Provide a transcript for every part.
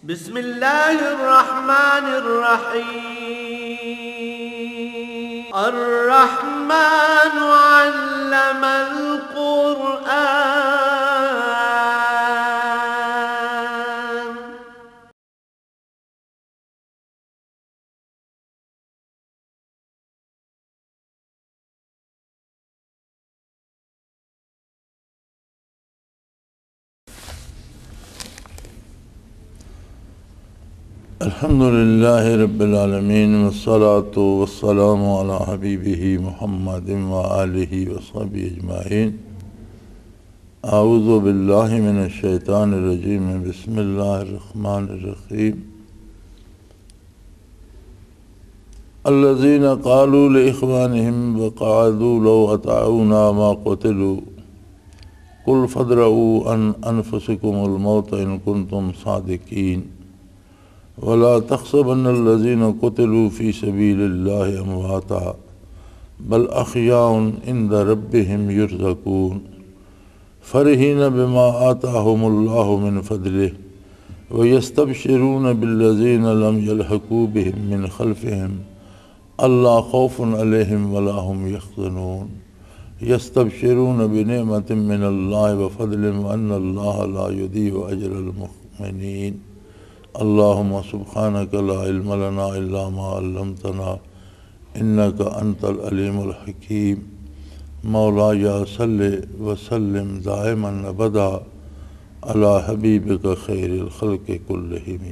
بسم الله الرحمن الرحيم الرحمن علم القرآن الحمد لله رب العالمين والصلاة والسلام على حبيبه محمد وآله وصحبه أجمعين. أعوذ بالله من الشيطان الرجيم. بسم الله الرحمن الرحيم. الذين قالوا لإخوانهم وقعدوا لو أطاعونا ما قتلوا قل فادرؤوا عن أنفسكم الموت إن كنتم صادقين ولا تحسبن الذين قتلوا في سبيل الله أمواتا بل أحياء عند ربهم يرزقون فرحين بما آتاهم الله من فضله ويستبشرون بالذين لم يلحقوا بهم من خلفهم ألا خوف عليهم ولا هم يحزنون يستبشرون بنعمة من الله وفضل وأن الله لا يضيع أجر المؤمنين. اللهم سبحانك لا علم لنا إلا ما علمتنا إنك أنت العليم الحكيم. مولاي صل وسلم دائما أبدا على حبيبك خير الخلق كلهم.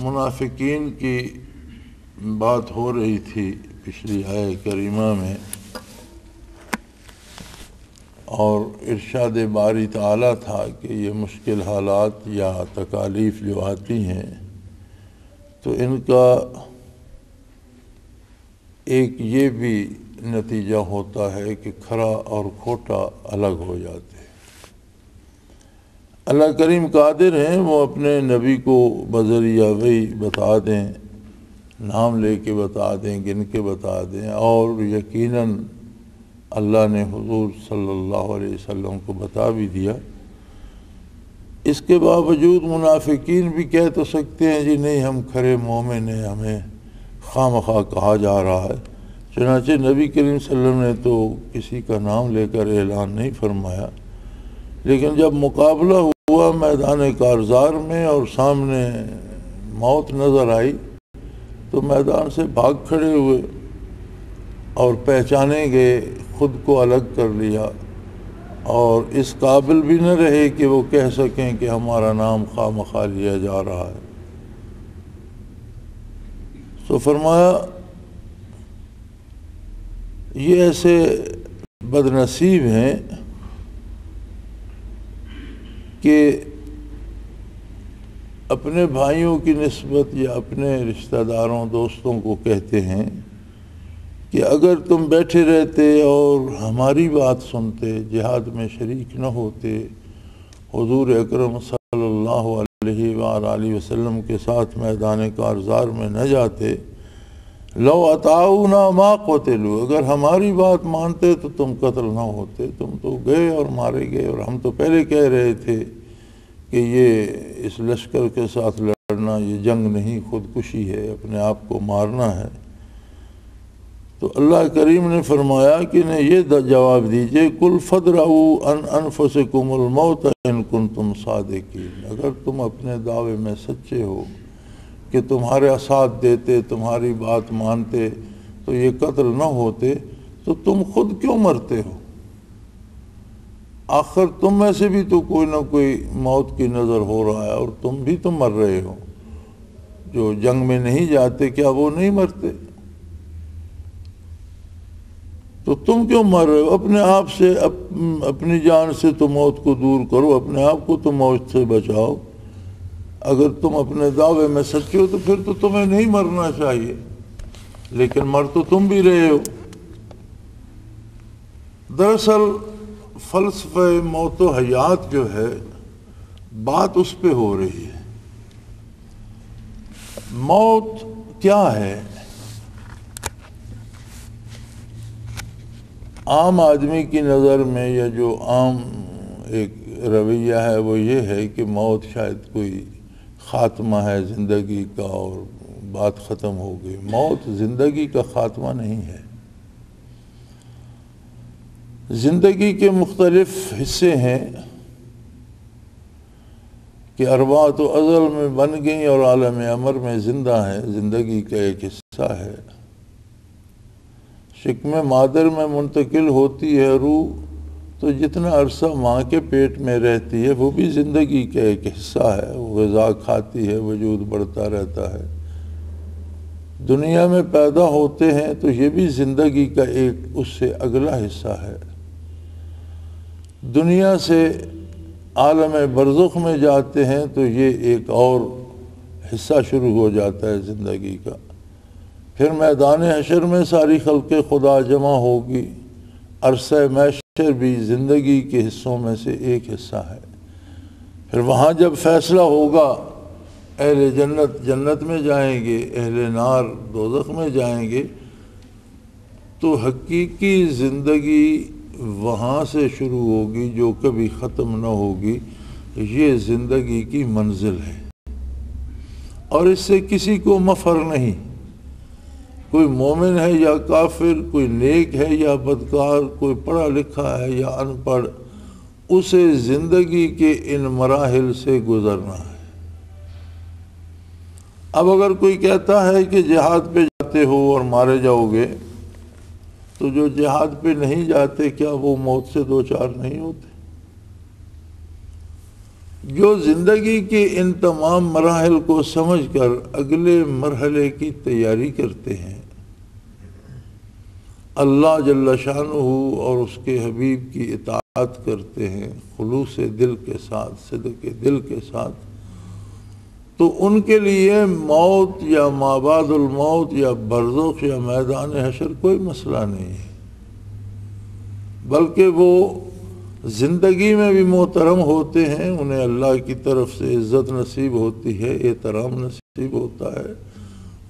منافقین کی بات ہو رہی تھی پچھلی آیہ کریمہ میں، اور ارشاد باری تعالیٰ تھا کہ یہ مشکل حالات یا تکالیف جو آتی ہیں تو ان کا ایک یہ بھی نتیجہ ہوتا ہے کہ کھرا اور کھوٹا الگ ہو جاتے ہیں۔ اللہ کریم قادر ہیں، وہ اپنے نبی کو بذریعہ وحی بتا دیں، نام لے کے بتا دیں، گن کے بتا دیں، اور یقیناً اللہ نے حضور صلی اللہ علیہ وسلم کو بتا بھی دیا۔ اس کے باوجود منافقین بھی کہہ تو سکتے ہیں جی نہیں ہم کھرے مومن ہیں، ہمیں خواہ مخواہ کہا جا رہا ہے۔ چنانچہ نبی کریم صلی اللہ علیہ وسلم نے تو کسی کا نام لے کر اعلان نہیں فرمایا، لیکن جب مقابلہ ہوا میدان کارزار میں اور سامنے موت نظر آئی تو میدان سے بھاگ کھڑے ہوئے اور پہچانے گئے، خود کو الگ کر لیا، اور اس قابل بھی نہ رہے کہ وہ کہہ سکیں کہ ہمارا نام خواہ مخواہ لیا جا رہا ہے۔ تو فرمایا یہ ایسے بد نصیب ہیں کہ اپنے بھائیوں کی نسبت یا اپنے رشتہ داروں دوستوں کو کہتے ہیں کہ اگر تم بیٹھے رہتے اور ہماری بات سنتے، جہاد میں شریک نہ ہوتے، حضور اکرم صلی اللہ علیہ وآلہ وسلم کے ساتھ میدان کارزار میں نہ جاتے، لو اطاعونا ما قتلوا، اگر ہماری بات مانتے تو تم قتل نہ ہوتے، تم تو گئے اور مارے گئے، اور ہم تو پہلے کہہ رہے تھے کہ یہ اس لشکر کے ساتھ لڑنا یہ جنگ نہیں، خودکشی ہے، اپنے آپ کو مارنا ہے۔ تو اللہ کریم نے فرمایا کہ انہیں یہ جواب دیجئے قل فادرؤوا عن انفسکم الموت ان کنتم صادقین، اگر تم اپنے دعوے میں سچے ہو کہ تمہارا ساتھ دیتے، تمہاری بات مانتے تو یہ قتل نہ ہوتے، تو تم خود کیوں مرتے ہو؟ آخر تم میں سے بھی تو کوئی نہ کوئی موت کی نظر ہو رہا ہے، اور تم بھی تو مر رہے ہو۔ جو جنگ میں نہیں جاتے کیا وہ نہیں مرتے؟ تو تم کیوں مر رہے ہو؟ اپنے آپ سے، اپنی جان سے تو موت کو دور کرو، اپنے آپ کو تو موت سے بچاؤ۔ اگر تم اپنے دعوے میں سچے ہو تو پھر تو تمہیں نہیں مرنا چاہیے، لیکن مر تو تم بھی رہے ہو۔ دراصل فلسفہ موت و حیات جو ہے بات اس پہ ہو رہی ہے۔ موت کیا ہے؟ عام آدمی کی نظر میں یا جو عام ایک رویہ ہے وہ یہ ہے کہ موت شاید کوئی خاتمہ ہے زندگی کا اور بات ختم ہو گئی. موت زندگی کا خاتمہ نہیں ہے. زندگی کے مختلف حصے ہیں کہ ارواح تو ازل میں بن گئیں اور عالم امر میں زندہ ہیں. زندگی کا ایک حصہ ہے. شکم مادر میں منتقل ہوتی ہے روح تو جتنا عرصہ ماں کے پیٹ میں رہتی ہے وہ بھی زندگی کا ایک حصہ ہے. وہ غذا کھاتی ہے, وجود بڑھتا رہتا ہے. دنیا میں پیدا ہوتے ہیں تو یہ بھی زندگی کا ایک اس سے اگلا حصہ ہے. دنیا سے عالم برزخ میں جاتے ہیں تو یہ ایک اور حصہ شروع ہو جاتا ہے زندگی کا. پھر میدان حشر میں ساری خلق خدا جمع ہوگی. عرصہ محشر بھی زندگی کے حصوں میں سے ایک حصہ ہے. پھر وہاں جب فیصلہ ہوگا اہل جنت جنت میں جائیں گے, اہل نار دوزخ میں جائیں گے, تو حقیقی زندگی وہاں سے شروع ہوگی جو کبھی ختم نہ ہوگی. یہ زندگی کی منزل ہے اور اس سے کسی کو مفر نہیں. کوئی مومن ہے یا کافر, کوئی نیک ہے یا بدکار, کوئی پڑھا لکھا ہے یا ان پڑھ, اسے زندگی کے ان مراحل سے گزرنا ہے. اب اگر کوئی کہتا ہے کہ جہاد پہ جاتے ہو اور مارے جاؤ گے, تو جو جہاد پہ نہیں جاتے کیا وہ موت سے دوچار نہیں ہوتے؟ جو زندگی کے ان تمام مراحل کو سمجھ کر اگلے مرحلے کی تیاری کرتے ہیں, اللہ جل شانہ اور اس کے حبیب کی اطاعت کرتے ہیں خلوص دل کے ساتھ, صدق دل کے ساتھ, تو ان کے لیے موت یا ما بعد الموت یا برزخ یا میدان حشر کوئی مسئلہ نہیں ہے. بلکہ وہ زندگی میں بھی محترم ہوتے ہیں, انہیں اللہ کی طرف سے عزت نصیب ہوتی ہے, احترام نصیب ہوتا ہے.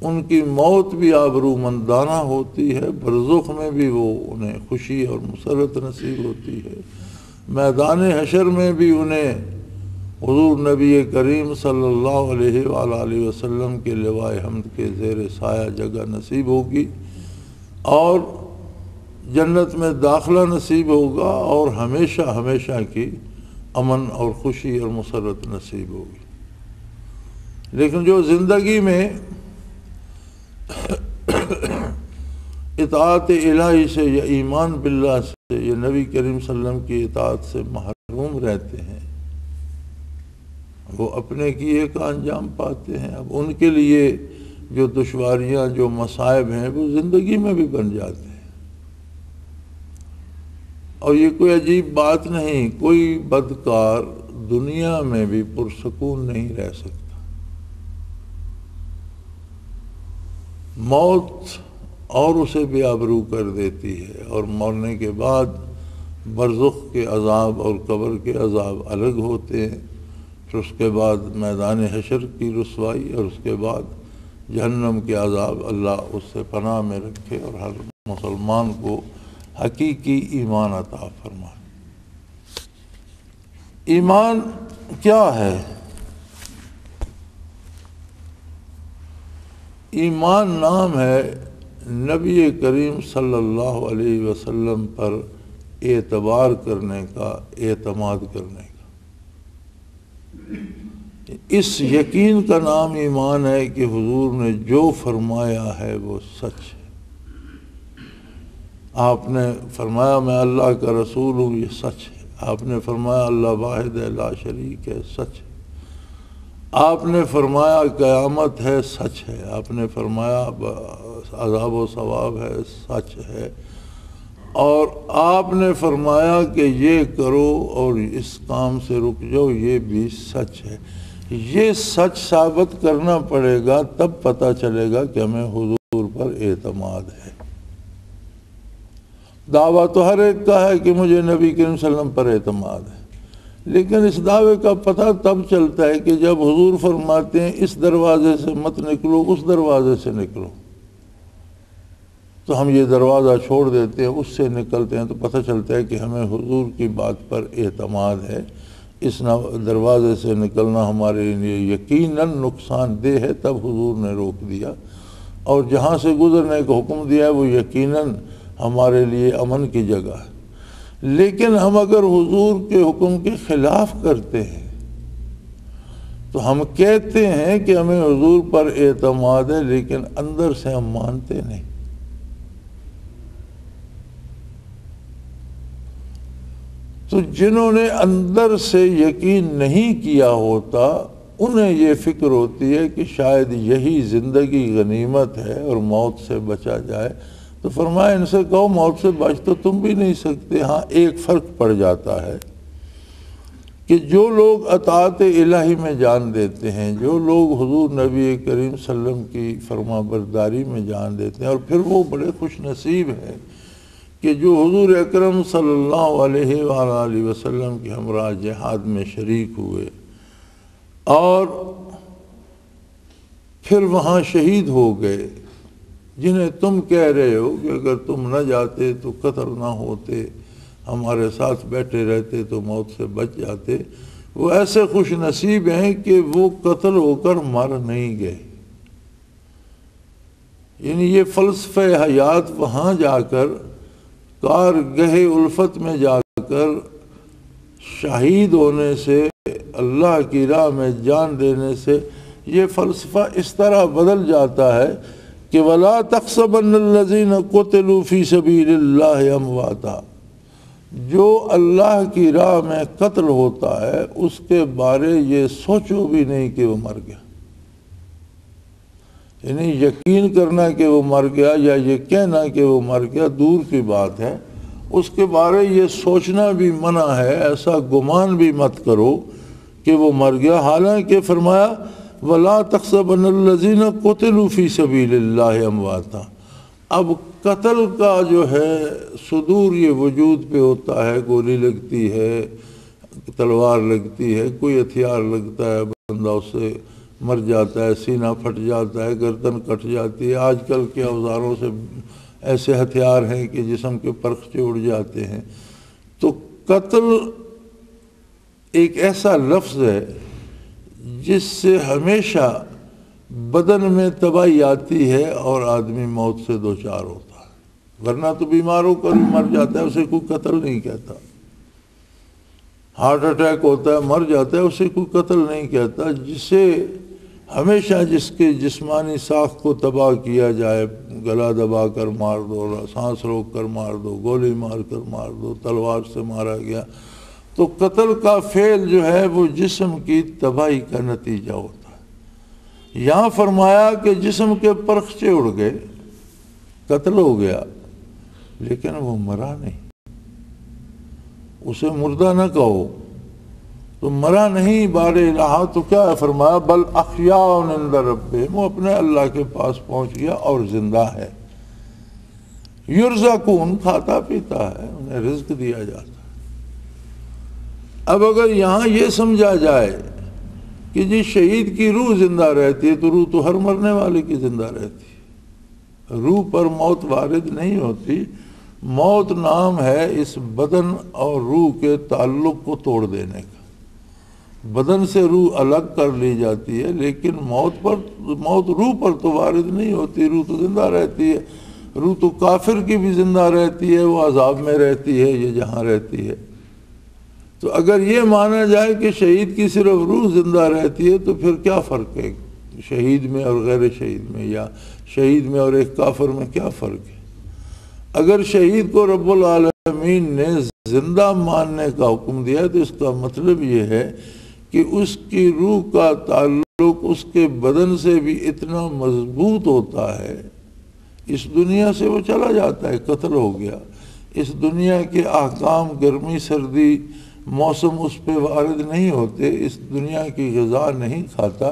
ان کی موت بھی آبرومندانہ ہوتی ہے. برزخ میں بھی وہ انہیں خوشی اور مسرت نصیب ہوتی ہے. میدان حشر میں بھی انہیں حضور نبی کریم صلی اللہ علیہ وآلہ وسلم کے لوائے حمد کے زیر سایہ جگہ نصیب ہوگی اور جنت میں داخلہ نصیب ہوگا اور ہمیشہ ہمیشہ کی امن اور خوشی اور مسرت نصیب ہوگی. لیکن جو زندگی میں اطاعت الہی سے یا ایمان باللہ سے یا نبی کریم صلی اللہ علیہ وسلم کی اطاعت سے محروم رہتے ہیں, وہ اپنے کیے کا انجام پاتے ہیں. اب ان کے لیے جو دشواریاں جو مصائب ہیں وہ زندگی میں بھی بن جاتے ہیں. اور یہ کوئی عجیب بات نہیں, کوئی بدکار دنیا میں بھی پرسکون نہیں رہ سکتا. موت اور اسے بے آبرو کر دیتی ہے, اور مرنے کے بعد برزخ کے عذاب اور قبر کے عذاب الگ ہوتے ہیں. پھر اس کے بعد میدان حشر کی رسوائی اور اس کے بعد جہنم کے عذاب. اللہ اس سے پناہ میں رکھے اور ہر مسلمان کو حقیقی ایمان عطا فرمائے. ایمان کیا ہے؟ ایمان نام ہے نبی کریم صلی اللہ علیہ وسلم پر اعتبار کرنے کا, اعتماد کرنے کا. اس یقین کا نام ایمان ہے کہ حضور نے جو فرمایا ہے وہ سچ ہے. آپ نے فرمایا میں اللہ کا رسول ہوں, یہ سچ ہے. آپ نے فرمایا اللہ واحد ہے لا شریک ہے, سچ ہے. آپ نے فرمایا قیامت ہے, سچ ہے. آپ نے فرمایا عذاب و ثواب ہے, سچ ہے. اور آپ نے فرمایا کہ یہ کرو اور اس کام سے رک جاؤ, یہ بھی سچ ہے. یہ سچ ثابت کرنا پڑے گا, تب پتہ چلے گا کہ ہمیں حضور پر اعتماد ہے. دعویٰ تو ہر ایک کا ہے کہ مجھے نبی کریم صلی اللہ علیہ وسلم پر اعتماد ہے, لیکن اس دعوے کا پتہ تب چلتا ہے کہ جب حضور فرماتے ہیں اس دروازے سے مت نکلو, اس دروازے سے نکلو, تو ہم یہ دروازہ چھوڑ دیتے ہیں، اس سے نکلتے ہیں، تو پتہ چلتا ہے کہ ہمیں حضور کی بات پر اعتماد ہے، اس دروازے سے نکلنا ہمارے لیے یقیناً نقصان دہ ہے، تب حضور نے روک دیا، اور جہاں سے گزرنے کا حکم دیا ہے وہ یقیناً ہمارے لیے امن کی جگہ ہے۔ لیکن ہم اگر حضور کے حکم کے خلاف کرتے ہیں تو ہم کہتے ہیں کہ ہمیں حضور پر اعتماد ہے، لیکن اندر سے ہم مانتے نہیں۔ تو جنہوں نے اندر سے یقین نہیں کیا ہوتا انہیں یہ فکر ہوتی ہے کہ شاید یہی زندگی غنیمت ہے اور موت سے بچا جائے، تو فرمایا ان سے کہو موت سے بچ تو تم بھی نہیں سکتے۔ ہاں ایک فرق پڑ جاتا ہے کہ جو لوگ اطاعت الہی میں جان دیتے ہیں، جو لوگ حضور نبی کریم صلی اللہ علیہ وسلم کی فرما برداری میں جان دیتے ہیں، اور پھر وہ بڑے خوش نصیب ہیں کہ جو حضور اکرم صلی اللہ علیہ وآلہ وسلم کی ہمراہ جہاد میں شریک ہوئے اور پھر وہاں شہید ہو گئے، جنہیں تم کہہ رہے ہو کہ اگر تم نہ جاتے تو قتل نہ ہوتے، ہمارے ساتھ بیٹھے رہتے تو موت سے بچ جاتے، وہ ایسے خوش نصیب ہیں کہ وہ قتل ہو کر مر نہیں گئے۔ یعنی یہ فلسفہ حیات وہاں جا کر، کارگہ الفت میں جا کر شہید ہونے سے، اللہ کی راہ میں جان دینے سے، یہ فلسفہ اس طرح بدل جاتا ہے کہ وَلَا تَحْسَبَنَّ الَّذِينَ قُتِلُوا فِي سَبِيلِ اللَّهِ أَمْوَاتًا، جو اللہ کی راہ میں قتل ہوتا ہے اس کے بارے یہ سوچو بھی نہیں کہ وہ مر گیا۔ یعنی یقین کرنا کہ وہ مر گیا یا یہ کہنا کہ وہ مر گیا دور کی بات ہے، اس کے بارے یہ سوچنا بھی منع ہے، ایسا گمان بھی مت کرو کہ وہ مر گیا۔ حالانکہ فرمایا وَلَا تَحْسَبَنَّ الَّذِينَ قُتِلُوا فِي سَبِيلِ اللَّهِ أَمْوَاتًا۔ اب قتل کا جو ہے صدور یہ وجود پہ ہوتا ہے، گولی لگتی ہے، تلوار لگتی ہے، کوئی ہتھیار لگتا ہے، بندہ اس سے مر جاتا ہے، سینہ پھٹ جاتا ہے، گردن کٹ جاتی ہے۔ آج کل کے اوزاروں سے ایسے ہتھیار ہیں کہ جسم کے پرخچے اڑ جاتے ہیں۔ تو قتل ایک ایسا لفظ ہے جس سے ہمیشہ بدن میں تباہی آتی ہے اور آدمی موت سے دوچار ہوتا ہے، ورنہ تو بیمار ہو کر مر جاتا ہے، اسے کوئی قتل نہیں کہتا۔ ہارٹ اٹیک ہوتا ہے، مر جاتا ہے، اسے کوئی قتل نہیں کہتا۔ جسے ہمیشہ جس کے جسمانی ساخت کو تباہ کیا جائے، گلا دبا کر مار دو، سانس روک کر مار دو، گولی مار کر مار دو، تلوار سے مارا گیا، تو قتل کا فعل جو ہے وہ جسم کی تباہی کا نتیجہ ہوتا ہے۔ یہاں فرمایا کہ جسم کے پرخچے اڑ گئے، قتل ہو گیا، لیکن وہ مرا نہیں، اسے مردہ نہ کہو، تو مرا نہیں بار الہ، تو کیا ہے فرمایا بل احیاء عند ربہم، وہ اپنے اللہ کے پاس پہنچ گیا اور زندہ ہے۔ یرزقون، کھاتا پیتا ہے، انہیں رزق دیا جاتا ہے۔ اب اگر یہاں یہ سمجھا جائے کہ جی شہید کی روح زندہ رہتی ہے، تو روح تو ہر مرنے والے کی زندہ رہتی ہے، روح پر موت وارد نہیں ہوتی۔ موت نام ہے اس بدن اور روح کے تعلق کو توڑ دینے کا۔ بدن سے روح الگ کر لی جاتی ہے، لیکن موت روح پر تو وارد نہیں ہوتی، روح تو زندہ رہتی ہے۔ روح تو کافر کی بھی زندہ رہتی ہے، وہ عذاب میں رہتی ہے، یہ جہاں رہتی ہے۔ تو اگر یہ مانا جائے کہ شہید کی صرف روح زندہ رہتی ہے، تو پھر کیا فرق ہے شہید میں اور غیر شہید میں، یا شہید میں اور ایک کافر میں کیا فرق ہے؟ اگر شہید کو رب العالمین نے زندہ ماننے کا حکم دیا ہے تو اس کا مطلب یہ ہے کہ اس کی روح کا تعلق اس کے بدن سے بھی اتنا مضبوط ہوتا ہے، اس دنیا سے وہ چلا جاتا ہے، قتل ہو گیا، اس دنیا کے احکام گرمی سردی موسم اس پہ وارد نہیں ہوتے، اس دنیا کی غذا نہیں کھاتا،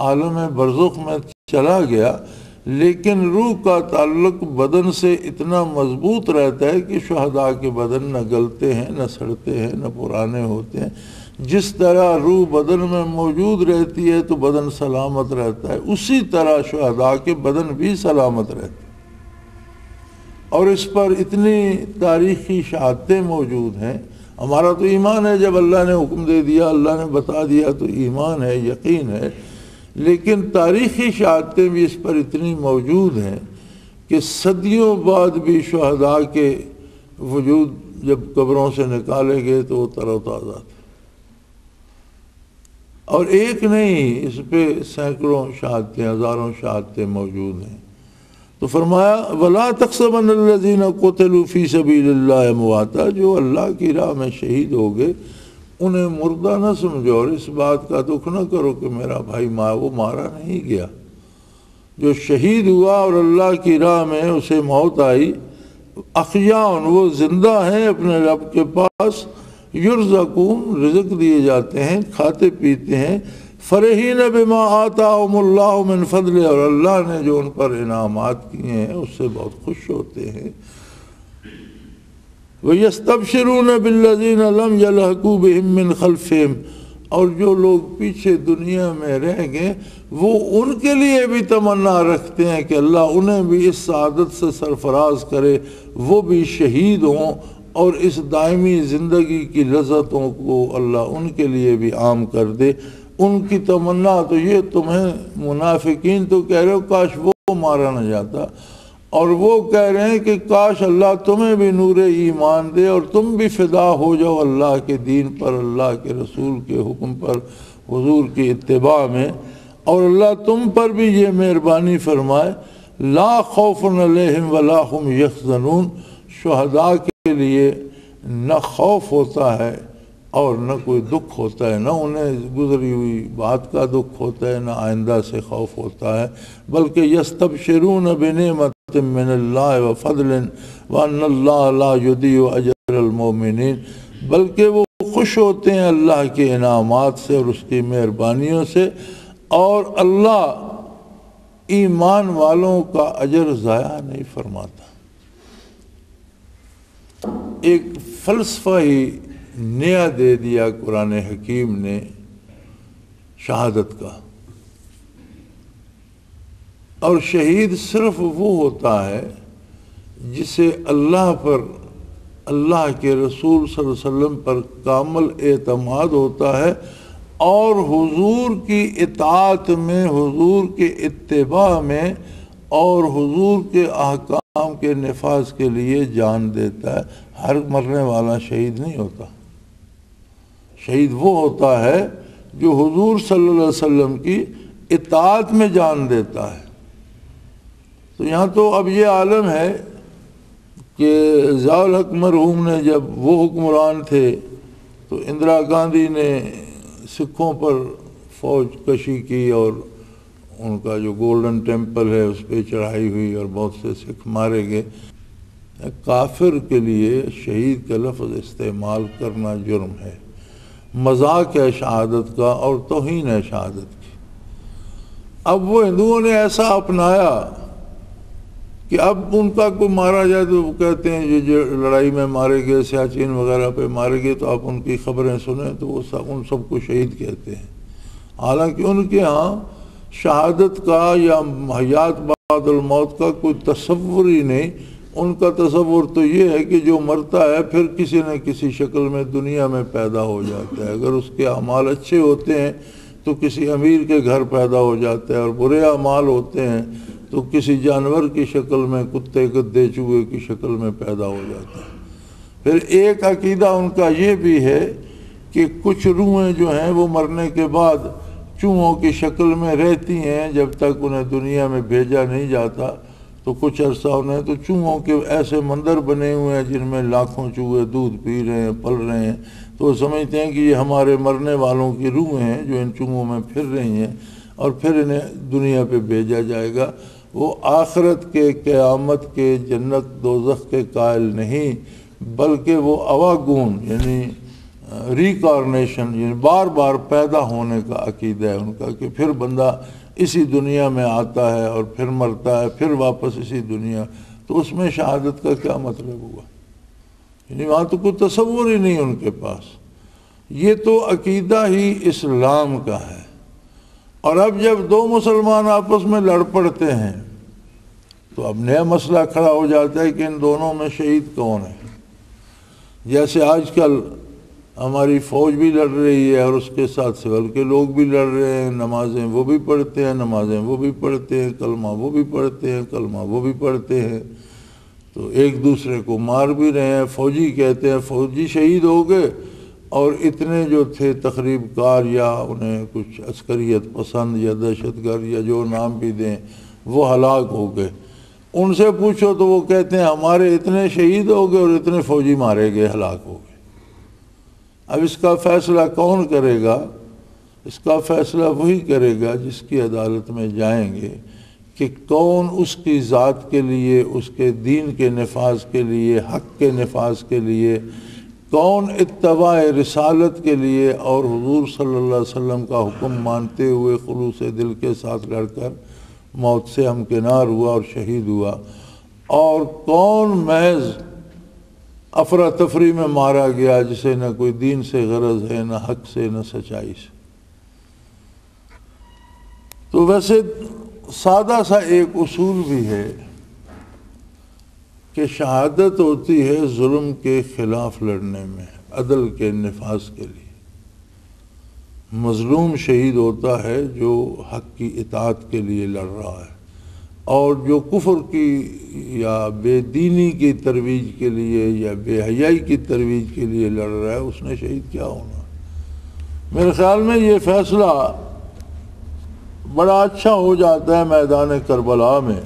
عالم برزخ میں چلا گیا، لیکن روح کا تعلق بدن سے اتنا مضبوط رہتا ہے کہ شہداء کے بدن نہ گلتے ہیں، نہ سڑتے ہیں، نہ پرانے ہوتے ہیں۔ جس طرح روح بدن میں موجود رہتی ہے تو بدن سلامت رہتا ہے، اسی طرح شہداء کے بدن بھی سلامت رہتے ہیں۔ اور اس پر اتنی تاریخی شہادتیں موجود ہیں. ہمارا تو ایمان ہے، جب اللہ نے حکم دے دیا، اللہ نے بتا دیا تو ایمان ہے، یقین ہے. لیکن تاریخی شہادتیں بھی اس پر اتنی موجود ہیں کہ صدیوں بعد بھی شہداء کے وجود جب قبروں سے نکالے گئے تو وہ تر و تازہ تھے. اور ایک نہیں، اس پہ سینکڑوں شہادتیں، ہزاروں شہادتیں موجود ہیں. تو فرمایا وَلَا تَحْسَبَنَّ الَّذِينَ قُتِلُوا فِي سَبِيلِ اللَّهِ أَمْوَاتًا، جو اللہ کی راہ میں شہید ہو گئے انہیں مردہ نہ سمجھو، اور اس بات کا دکھ نہ کرو کہ میرا بھائی وہ مارا نہیں گیا. جو شہید ہوا اور اللہ کی راہ میں اسے موت آئی، احیاء، وہ زندہ ہیں اپنے رب کے پاس، یرزقون، رزق دیے جاتے ہیں، کھاتے پیتے ہیں. فرحین بما آتاہم اللہ من فضل، اور اللہ نے جو ان پر انعامات کیے ہیں اس سے بہت خوش ہوتے ہیں. وَيَسْتَبْشِرُونَ بِالَّذِينَ لَمْ يَلْحَقُوا بِهِمْ مِنْ خَلْفِهِمْ، اور جو لوگ پیچھے دنیا میں رہ گئے وہ ان کے لیے بھی تمنا رکھتے ہیں کہ اللہ انہیں بھی اس سعادت سے سرفراز کرے، وہ بھی شہید ہوں اور اس دائمی زندگی کی لذتوں کو اللہ ان کے لیے بھی عام کر دے. ان کی تمنا تو یہ، تمہیں منافقین تو کہہ رہے ہو کاش وہ مارا نہ جاتا، اور وہ کہہ رہے ہیں کہ کاش اللہ تمہیں بھی نور ایمان دے اور تم بھی فدا ہو جاؤ اللہ کے دین پر، اللہ کے رسول کے حکم پر، حضور کی اتباع میں، اور اللہ تم پر بھی یہ مہربانی فرمائے. لا خوف علیہم ولا هم یحزنون، شہداء کے لیے نہ خوف ہوتا ہے اور نہ کوئی دکھ ہوتا ہے، نہ انہیں گزری ہوئی بات کا دکھ ہوتا ہے، نہ آئندہ سے خوف ہوتا ہے، بلکہ یستبشرون بنعمت من اللہ وفضل وان اللہ لا یضیع اجر المؤمنین، بلکہ وہ خوش ہوتے ہیں اللہ کے انعامات سے اور اس کی مہربانیوں سے، اور اللہ ایمان والوں کا اجر ضائع نہیں فرماتا. ایک فلسفہ ہی نیا دے دیا قرآن حکیم نے شہادت کا. اور شہید صرف وہ ہوتا ہے جسے اللہ پر، اللہ کے رسول صلی اللہ علیہ وسلم پر کامل اعتماد ہوتا ہے اور حضور کی اطاعت میں، حضور کے اتباع میں اور حضور کے احکام کے نفاذ کے لیے جان دیتا ہے. ہر مرنے والا شہید نہیں ہوتا. شہید وہ ہوتا ہے جو حضور صلی اللہ علیہ وسلم کی اطاعت میں جان دیتا ہے. تو یہاں تو اب یہ عالم ہے کہ ضیاء الحق مرحوم نے جب وہ حکمران تھے تو اندرا گاندھی نے سکھوں پر فوج کشی کی اور ان کا جو گولڈن ٹیمپل ہے اس پہ چڑھائی ہوئی اور بہت سے سکھ مارے گئے. کافر کے لیے شہید کا لفظ استعمال کرنا جرم ہے، مذاق ہے شہادت کا اور توہین ہے شہادت کی. اب وہ ہندوؤں نے ایسا اپنایا کہ اب ان کا کوئی مارا جائے تو وہ کہتے ہیں یہ جو لڑائی میں مارے گئے، سیاچین وغیرہ پہ مارے گئے، تو آپ ان کی خبریں سنیں تو وہ ان سب کو شہید کہتے ہیں. حالانکہ ان کے ہاں شہادت کا یا حیات بعد الموت کا کوئی تصور ہی نہیں. ان کا تصور تو یہ ہے کہ جو مرتا ہے پھر کسی نہ کسی شکل میں دنیا میں پیدا ہو جاتا ہے. اگر اس کے اعمال اچھے ہوتے ہیں تو کسی امیر کے گھر پیدا ہو جاتا ہے، اور برے اعمال ہوتے ہیں تو کسی جانور کی شکل میں، کتے گدھے چوہے کی شکل میں پیدا ہو جاتا ہے. پھر ایک عقیدہ ان کا یہ بھی ہے کہ کچھ روحیں جو ہیں وہ مرنے کے بعد چوہوں کی شکل میں رہتی ہیں جب تک انہیں دنیا میں بھیجا نہیں جاتا. تو کچھ عرصہ انہیں تو چوہوں کے ایسے مندر بنے ہوئے ہیں جن میں لاکھوں چوہے دودھ پی رہے ہیں، پل رہے ہیں. تو وہ سمجھتے ہیں کہ یہ ہمارے مرنے والوں کی روحیں ہیں جو ان چوہوں میں پھر رہی ہیں اور پھر انہیں دنیا پہ بھیجا جائے گا. وہ آخرت کے، قیامت کے، جنت دوزخ کے قائل نہیں، بلکہ وہ اواگون یعنی ریکارنیشن یعنی بار بار پیدا ہونے کا عقیدہ ہے ان کا، کہ پھر بندہ اسی دنیا میں آتا ہے اور پھر مرتا ہے، پھر واپس اسی دنیا. تو اس میں شہادت کا کیا مطلب ہوا؟ یعنی وہاں تو کوئی تصور ہی نہیں ان کے پاس. یہ تو عقیدہ ہی اسلام کا ہے. اور اب جب دو مسلمان آپس میں لڑ پڑتے ہیں تو اب نیا مسئلہ کھڑا ہو جاتا ہے کہ ان دونوں میں شہید کون ہے۔ جیسے آج کل ہماری فوج بھی لڑ رہی ہے اور اس کے ساتھ سول کے لوگ بھی لڑ رہے ہیں، نمازیں وہ بھی پڑھتے ہیں، نمازیں وہ بھی پڑھتے ہیں، کلمہ وہ بھی پڑھتے ہیں، کلمہ وہ بھی پڑھتے ہیں، تو ایک دوسرے کو مار بھی رہے ہیں۔ فوجی کہتے ہیں فوجی شہید ہو گئے، اور اتنے جو تھے تخریب کار یا انہیں کچھ عسکریت پسند یا دہشت گرد یا جو نام بھی دیں وہ ہلاک ہو گئے۔ ان سے پوچھو تو وہ کہتے ہیں ہمارے اتنے شہید ہو گئے اور اتنے فوجی مارے گئے، ہلاک ہو گئے۔ اب اس کا فیصلہ کون کرے گا؟ اس کا فیصلہ وہی کرے گا جس کی عدالت میں جائیں گے کہ کون اس کی ذات کے لیے، اس کے دین کے نفاذ کے لیے، حق کے نفاذ کے لیے، کون اتباع رسالت کے لیے اور حضور صلی اللہ علیہ وسلم کا حکم مانتے ہوئے خلوص دل کے ساتھ لڑ کر موت سے ہمکنار ہوا اور شہید ہوا، اور کون محض افراتفری میں مارا گیا جسے نہ کوئی دین سے غرض ہے، نہ حق سے، نہ سچائی سے۔ تو ویسے سادہ سا ایک اصول بھی ہے کہ شہادت ہوتی ہے ظلم کے خلاف لڑنے میں، عدل کے نفاذ کے لیے۔ مظلوم شہید ہوتا ہے جو حق کی اطاعت کے لیے لڑ رہا ہے، اور جو کفر کی یا بے دینی کی ترویج کے لیے یا بے حیائی کی ترویج کے لیے لڑ رہا ہے، اس نے شہید کیا ہونا۔ میرے خیال میں یہ فیصلہ بڑا اچھا ہو جاتا ہے میدان کربلا میں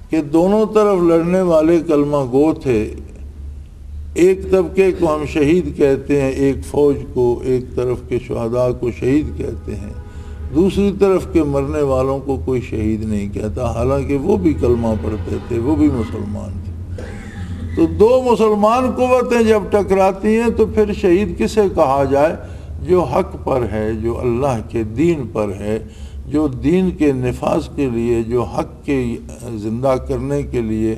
کہ دونوں طرف لڑنے والے کلمہ گو تھے۔ ایک طبقے کو ہم شہید کہتے ہیں، ایک فوج کو، ایک طرف کے شہداء کو شہید کہتے ہیں، دوسری طرف کے مرنے والوں کو کوئی شہید نہیں کہتا، حالانکہ وہ بھی کلمہ پڑھتے تھے، وہ بھی مسلمان تھے۔ تو دو مسلمان قوتیں جب ٹکراتی ہیں تو پھر شہید کسے کہا جائے؟ جو حق پر ہے، جو اللہ کے دین پر ہے، جو دین کے نفاذ کے لیے، جو حق کے زندہ کرنے کے لیے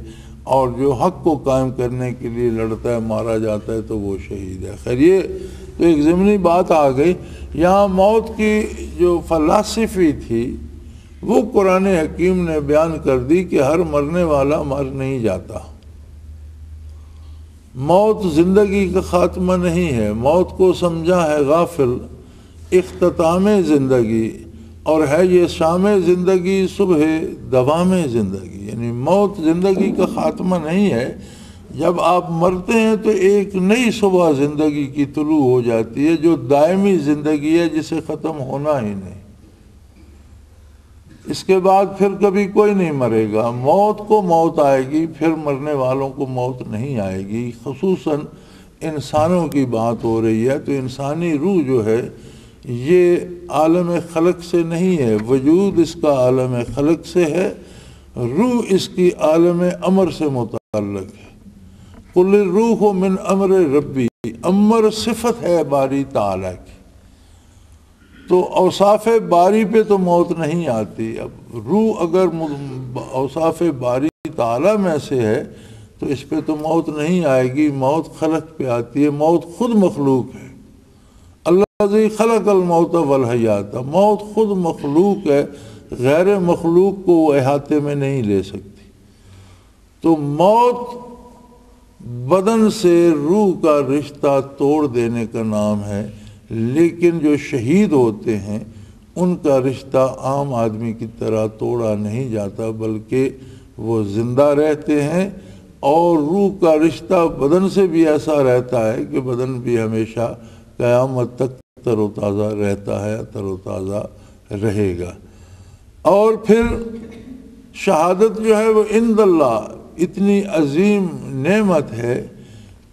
اور جو حق کو قائم کرنے کے لیے لڑتا ہے، مارا جاتا ہے، تو وہ شہید ہے۔ خیر یہ تو ایک ضمنی بات آ گئی۔ یہاں موت کی جو فلسفی تھی وہ قرآن حکیم نے بیان کر دی کہ ہر مرنے والا مر نہیں جاتا۔ موت زندگی کا خاتمہ نہیں ہے، موت کو سمجھا ہے غافل اختتام زندگی، اور ہے یہ شام زندگی صبح دوام زندگی، یعنی موت زندگی کا خاتمہ نہیں ہے۔ جب آپ مرتے ہیں تو ایک نئی صبح زندگی کی طلوع ہو جاتی ہے جو دائمی زندگی ہے، جسے ختم ہونا ہی نہیں۔ اس کے بعد پھر کبھی کوئی نہیں مرے گا۔ موت کو موت آئے گی، پھر مرنے والوں کو موت نہیں آئے گی۔ خصوصاً انسانوں کی بات ہو رہی ہے تو انسانی روح جو ہے یہ عالم خلق سے نہیں ہے، وجود اس کا عالم خلق سے ہے، روح اس کی عالم امر سے متعلق ہے۔ قل الروح من امر ربی، امر صفت ہے باری تعالیٰ کی، تو اوصاف باری پہ تو موت نہیں آتی۔ اب روح اگر اوصاف باری تعالیٰ میں سے ہے تو اس پہ تو موت نہیں آئے گی، موت خلق پہ آتی ہے۔ موت خود مخلوق ہے، الذی خلق الموت والحیات، موت خود مخلوق ہے، غیر مخلوق کو وہ احاطے میں نہیں لے سکتی۔ تو موت بدن سے روح کا رشتہ توڑ دینے کا نام ہے، لیکن جو شہید ہوتے ہیں ان کا رشتہ عام آدمی کی طرح توڑا نہیں جاتا، بلکہ وہ زندہ رہتے ہیں، اور روح کا رشتہ بدن سے بھی ایسا رہتا ہے کہ بدن بھی ہمیشہ قیامت تک تر و تازہ رہتا ہے، تر و تازہ رہے گا۔ اور پھر شہادت جو ہے وہ عند اللہ اتنی عظیم نعمت ہے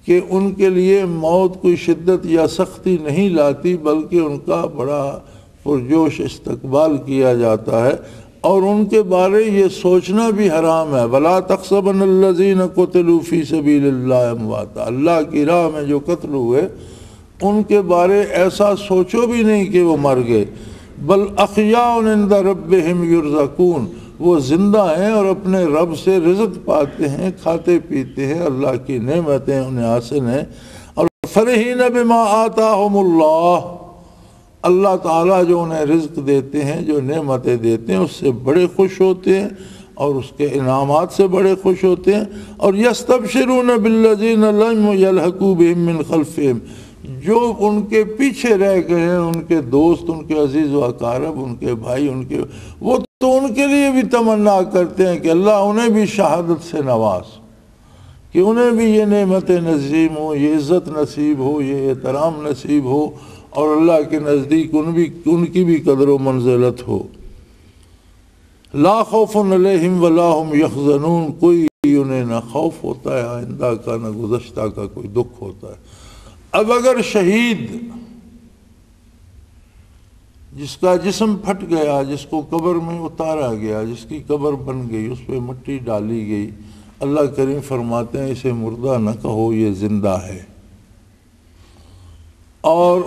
کہ ان کے لیے موت کوئی شدت یا سختی نہیں لاتی، بلکہ ان کا بڑا پرجوش استقبال کیا جاتا ہے، اور ان کے بارے یہ سوچنا بھی حرام ہے۔ وَلَا تَحْسَبَنَّ الَّذِينَ قُتِلُوا فِي سَبِيلِ اللَّهِ أَمْوَاتًا، اللہ کی راہ میں جو قتل ہوئے ان کے بارے ایسا سوچو بھی نہیں کہ وہ مر گئے، بل احیاء عند ربهم یرزقون، وہ زندہ ہیں اور اپنے رب سے رزق پاتے ہیں، کھاتے پیتے ہیں، اللہ کی نعمتیں انہیں حاصل ہیں۔ اور فرحین بما آتاہم اللہ تعالیٰ جو انہیں رزق دیتے ہیں، جو نعمتیں دیتے ہیں، اس سے بڑے خوش ہوتے ہیں، اور اس کے انعامات سے بڑے خوش ہوتے ہیں. اور یستبشرون بالذین لم یلحقوا بہم من خلفہم، جو ان کے پیچھے رہ گئے ہیں، ان کے دوست، ان کے عزیز و اقارب، ان کے بھائی، ان کے، وہ تو ان کے لیے بھی تمنا کرتے ہیں کہ اللہ انہیں بھی شہادت سے نواز، کہ انہیں بھی یہ نعمت نصیب ہو، یہ عزت نصیب ہو، یہ احترام نصیب ہو، اور اللہ کے نزدیک ان کی بھی قدر و منزلت ہو. لا خوف علیہم ولا هم یحزنون، کوئی انہیں نہ خوف ہوتا ہے آئندہ کا، نہ گزشتہ کا کوئی دکھ ہوتا ہے. اب اگر شہید جس کا جسم پھٹ گیا، جس کو قبر میں اتارا گیا، جس کی قبر بن گئی، اس پہ مٹی ڈالی گئی، اللہ کریم فرماتے ہیں اسے مردہ نہ کہو، یہ زندہ ہے. اور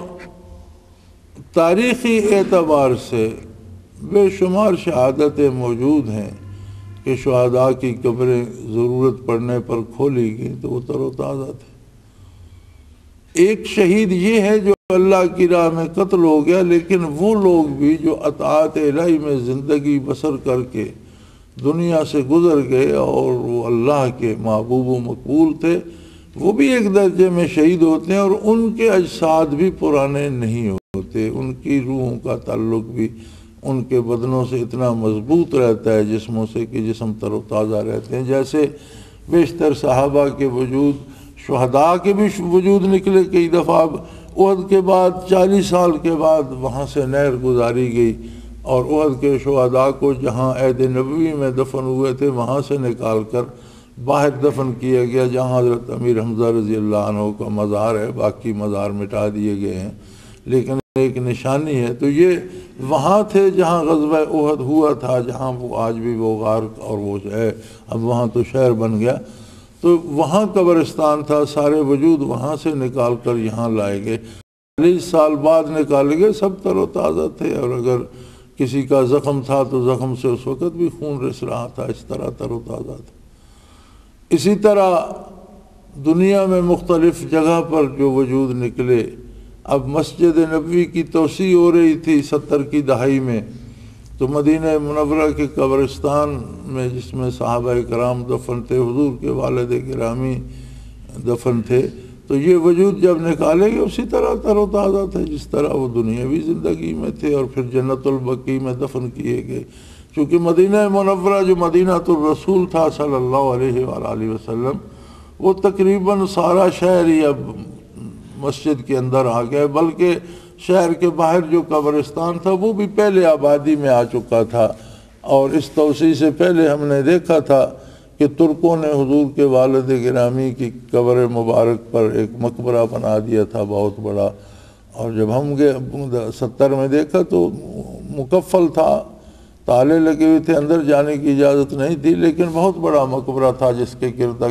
تاریخی اعتبار سے بے شمار شہادتیں موجود ہیں کہ شہداء کی قبریں ضرورت پڑنے پر کھولی گئیں تو وہ تر و تازہ تھے. ایک شہید یہ ہے جو اللہ کی راہ میں قتل ہو گیا، لیکن وہ لوگ بھی جو اطاعت الہی میں زندگی بسر کر کے دنیا سے گزر گئے اور وہ اللہ کے محبوب و مقبول تھے، وہ بھی ایک درجے میں شہید ہوتے ہیں، اور ان کے اجساد بھی پرانے نہیں ہوتے، ان کی روحوں کا تعلق بھی ان کے بدنوں سے اتنا مضبوط رہتا ہے جسموں سے کہ جسم تر و تازہ رہتے ہیں. جیسے بیشتر صحابہ کے وجود، شہداء کے بھی وجود نکلے کئی دفعہ. احد کے بعد 40 سال کے بعد وہاں سے نہر گزاری گئی، اور احد کے شہداء کو جہاں عہد نبوی میں دفن ہوئے تھے وہاں سے نکال کر باہر دفن کیا گیا، جہاں حضرت امیر حمزہ رضی اللہ عنہ کا مزار ہے. باقی مزار مٹا دیے گئے ہیں، لیکن ایک نشانی ہے. تو یہ وہاں تھے جہاں غزوہ احد ہوا تھا، جہاں وہ آج بھی وہ غار اور وہ ہے، اب وہاں تو شہر بن گیا. تو وہاں قبرستان تھا، سارے وجود وہاں سے نکال کر یہاں لائے گئے. 40 سال بعد نکالے گئے، سب تر و تازہ تھے. اور اگر کسی کا زخم تھا تو زخم سے اس وقت بھی خون رس رہا تھا، اس طرح تر و تازہ تھا. اسی طرح دنیا میں مختلف جگہ پر جو وجود نکلے. اب مسجد نبوی کی توسیع ہو رہی تھی 70 کی دہائی میں، تو مدینہ منورہ کے قبرستان میں جس میں صحابہ کرام دفن تھے، حضور کے والد گرامی دفن تھے، تو یہ وجود جب نکالے گئے اسی طرح تر و تازہ تھے جس طرح وہ دنیاوی زندگی میں تھے. اور پھر جنت البقیع میں دفن کیے گئے، چونکہ مدینہ منورہ جو مدینہ الرسول تھا صلی اللہ علیہ وآلہ وسلم، وہ تقریباً سارا شہر ہی اب مسجد کے اندر آ گیا، بلکہ شہر کے باہر جو قبرستان تھا وہ بھی پہلے آبادی میں آ چکا تھا. اور اس توسیع سے پہلے ہم نے دیکھا تھا کہ ترکوں نے حضور کے والد گرامی کی قبر مبارک پر ایک مقبرہ بنا دیا تھا بہت بڑا. اور جب ہم 70 میں دیکھا تو مکفل تھا، تالے لگے ہوئے تھے، اندر جانے کی اجازت نہیں تھی، لیکن بہت بڑا مقبرہ تھا جس کے گرد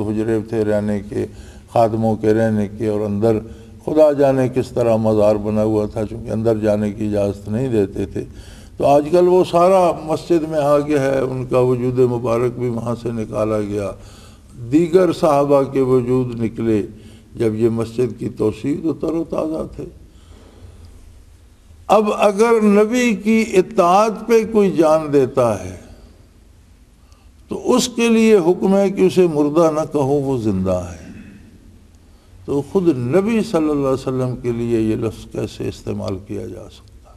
حجرے تھے رہنے کے، خادموں کے رہنے کے، اور اندر خدا جانے کس طرح مزار بنا ہوا تھا، چونکہ اندر جانے کی اجازت نہیں دیتے تھے. تو آج کل وہ سارا مسجد میں آ گیا ہے، ان کا وجود مبارک بھی وہاں سے نکالا گیا. دیگر صحابہ کے وجود نکلے جب یہ مسجد کی توسیع، تو تر و تازہ تھے. اب اگر نبی کی اطاعت پہ کوئی جان دیتا ہے تو اس کے لیے حکم ہے کہ اسے مردہ نہ کہو، وہ زندہ ہے. تو خود نبی صلی اللہ علیہ وسلم کے لیے یہ لفظ کیسے استعمال کیا جا سکتا ہے؟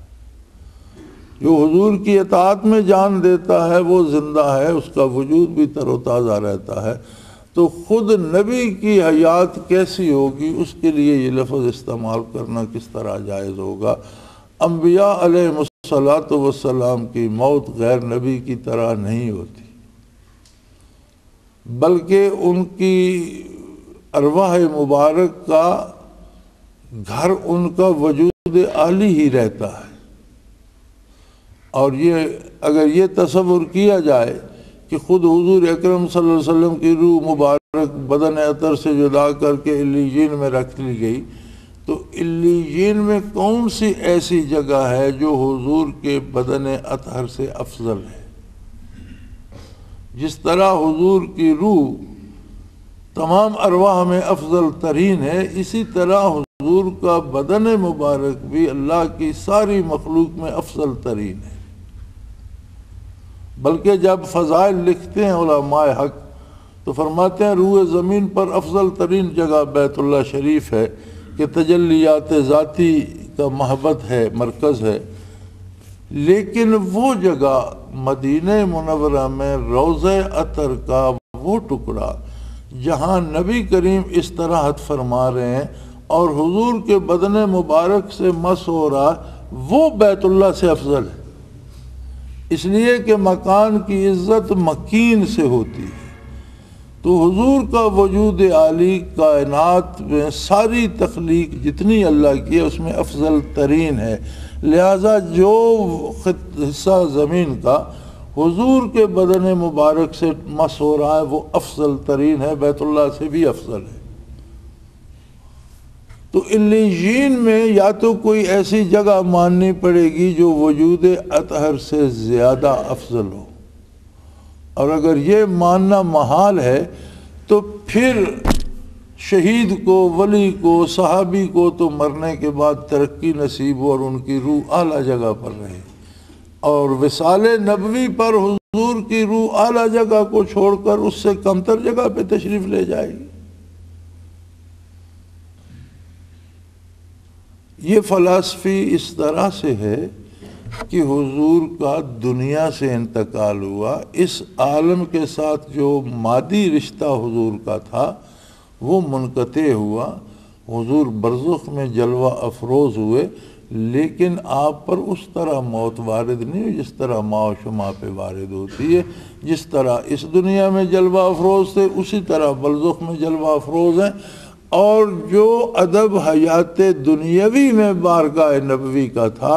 جو حضور کی اطاعت میں جان دیتا ہے وہ زندہ ہے، اس کا وجود بھی تر و تازہ رہتا ہے. تو خود نبی کی حیات کیسی ہوگی، اس کے لیے یہ لفظ استعمال کرنا کس طرح جائز ہوگا؟ انبیاء علیہ الصلوۃ والسلام کی موت غیر نبی کی طرح نہیں ہوتی، بلکہ ان کی ارواح مبارک کا گھر ان کا وجود عالی ہی رہتا ہے. اور یہ اگر یہ تصور کیا جائے کہ خود حضور اکرم صلی اللہ علیہ وسلم کی روح مبارک بدن اطہر سے جدا کر کے علیین میں رکھ لی گئی، تو علیین میں کون سی ایسی جگہ ہے جو حضور کے بدن اطہر سے افضل ہے؟ جس طرح حضور کی روح تمام ارواح میں افضل ترین ہے، اسی طرح حضور کا بدن مبارک بھی اللہ کی ساری مخلوق میں افضل ترین ہے. بلکہ جب فضائل لکھتے ہیں علماء حق تو فرماتے ہیں روح زمین پر افضل ترین جگہ بیت اللہ شریف ہے کہ تجلیات ذاتی کا محبت ہے، مرکز ہے، لیکن وہ جگہ مدینہ منورہ میں روضہ عطر کا وہ ٹکڑا جہاں نبی کریم استراحت فرما رہے ہیں اور حضور کے بدن مبارک سے مس ہو رہا، وہ بیت اللہ سے افضل ہے، اس لیے کہ مکان کی عزت مکین سے ہوتی ہے۔ تو حضور کا وجود عالی کائنات میں ساری تخلیق جتنی اللہ کی ہے اس میں افضل ترین ہے، لہذا جو حصہ زمین کا حضور کے بدن مبارک سے مس ہو رہا ہے وہ افضل ترین ہے، بیت اللہ سے بھی افضل ہے۔ تو علیین میں یا تو کوئی ایسی جگہ ماننی پڑے گی جو وجود اطہر سے زیادہ افضل ہو، اور اگر یہ ماننا محال ہے تو پھر شہید کو، ولی کو، صحابی کو تو مرنے کے بعد ترقی نصیب ہو اور ان کی روح اعلیٰ جگہ پر رہے، اور وصال نبوی پر حضور کی روح اعلیٰ جگہ کو چھوڑ کر اس سے کمتر جگہ پہ تشریف لے جائے گی۔ یہ فلسفی اس طرح سے ہے کہ حضور کا دنیا سے انتقال ہوا، اس عالم کے ساتھ جو مادی رشتہ حضور کا تھا وہ منقطع ہوا، حضور برزخ میں جلوہ افروز ہوئے، لیکن آپ پر اس طرح موت وارد نہیں ہوئی جس طرح ماں و شما پہ وارد ہوتی ہے۔ جس طرح اس دنیا میں جلوہ افروز تھے اسی طرح برزخ میں جلوہ افروز ہیں، اور جو ادب حیات دنیاوی میں بارگاہ نبوی کا تھا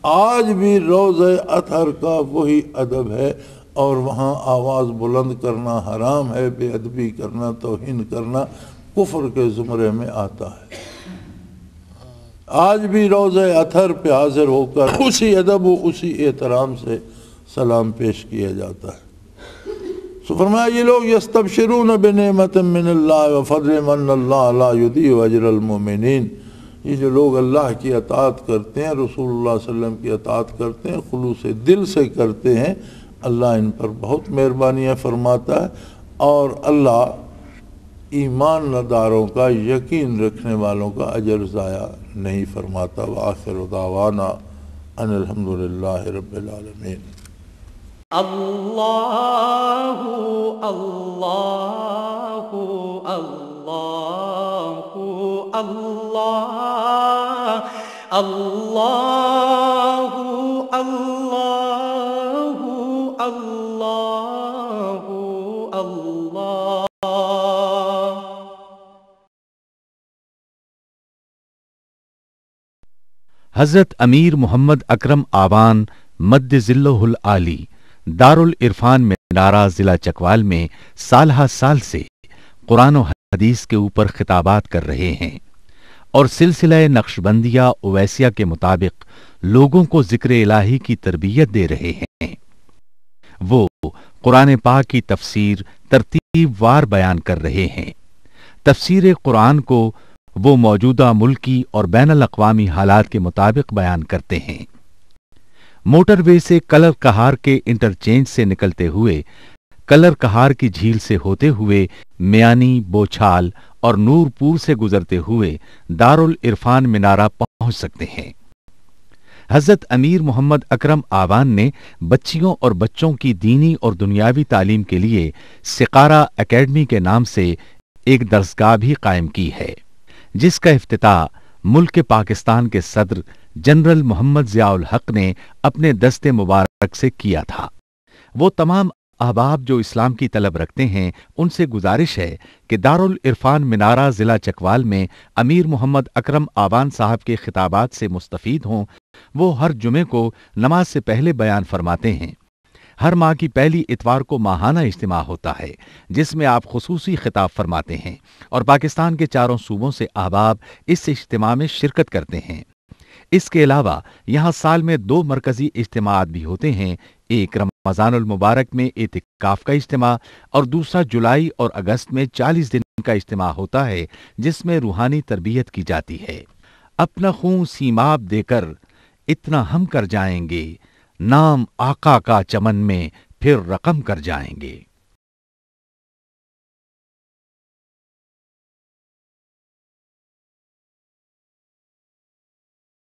آج بھی روضہ اطہر کا وہی ادب ہے، اور وہاں آواز بلند کرنا حرام ہے، بے ادبی کرنا، توہین کرنا کفر کے زمرے میں آتا ہے۔ آج بھی روضہ اطہر پہ حاضر ہو کر اسی ادب و اسی احترام سے سلام پیش کیا جاتا ہے۔ سو فرمایا یہ لوگ یستبشرون بنعمت من اللہ وفضل من اللہ لا یضیع اجر المؤمنین، یہ جو لوگ اللہ کی اطاعت کرتے ہیں، رسول اللہ صلی اللہ علیہ وسلم کی اطاعت کرتے ہیں، خلوص دل سے کرتے ہیں، اللہ ان پر بہت مہربانیاں فرماتا ہے، اور اللہ ایمان داروں کا، یقین رکھنے والوں کا اجر ضائع نہیں فرماتا۔ وآخر دعوانا ان الحمدللہ رب العالمین۔ اللہ اللہ اللہ اللہ اللہ اللہ اللہ اللہ۔ حضرت امیر محمد اکرم آوان مد ظلہ العالی دارالعرفان منارہ ضلع چکوال میں سالہ سال سے قرآن و حدیث کے اوپر خطابات کر رہے ہیں، اور سلسلہ نقشبندیہ اویسیہ کے مطابق لوگوں کو ذکر الہی کی تربیت دے رہے ہیں۔ وہ قرآن پاک کی تفسیر ترتیب وار بیان کر رہے ہیں۔ تفسیر قرآن کو وہ موجودہ ملکی اور بین الاقوامی حالات کے مطابق بیان کرتے ہیں۔ موٹر وے سے کلر کہار کے انٹرچینج سے نکلتے ہوئے، کلر کہار کی جھیل سے ہوتے ہوئے میانی، بوچھال اور نورپور سے گزرتے ہوئے دارالعرفان منارہ پہنچ سکتے ہیں۔ حضرت امیر محمد اکرم آوان نے بچیوں اور بچوں کی دینی اور دنیاوی تعلیم کے لیے سقارہ اکیڈمی کے نام سے ایک درسگاہ بھی قائم کی ہے، جس کا افتتاح ملک پاکستان کے صدر جنرل محمد ضیاء الحق نے اپنے دست مبارک سے کیا تھا۔ وہ تمام احباب جو اسلام کی طلب رکھتے ہیں ان سے گزارش ہے کہ دارالعرفان منارہ ضلع چکوال میں امیر محمد اکرم آوان صاحب کے خطابات سے مستفید ہوں۔ وہ ہر جمعے کو نماز سے پہلے بیان فرماتے ہیں۔ ہر ماہ کی پہلی اتوار کو ماہانہ اجتماع ہوتا ہے جس میں آپ خصوصی خطاب فرماتے ہیں، اور پاکستان کے چاروں صوبوں سے احباب اس اجتماع میں شرکت کرتے ہیں۔ اس کے علاوہ یہاں سال میں 2 مرکزی اجتماعات بھی ہوتے ہیں، ایک رمضان المبارک میں اعتکاف کا اجتماع اور دوسرا جولائی اور اگست میں 40 دن کا اجتماع ہوتا ہے جس میں روحانی تربیت کی جاتی ہے۔ اپنا خون سیماب دے کر اتنا ہم کر جائیں گے، نام آقا کا چمن میں پھر رقم کر جائیں گے۔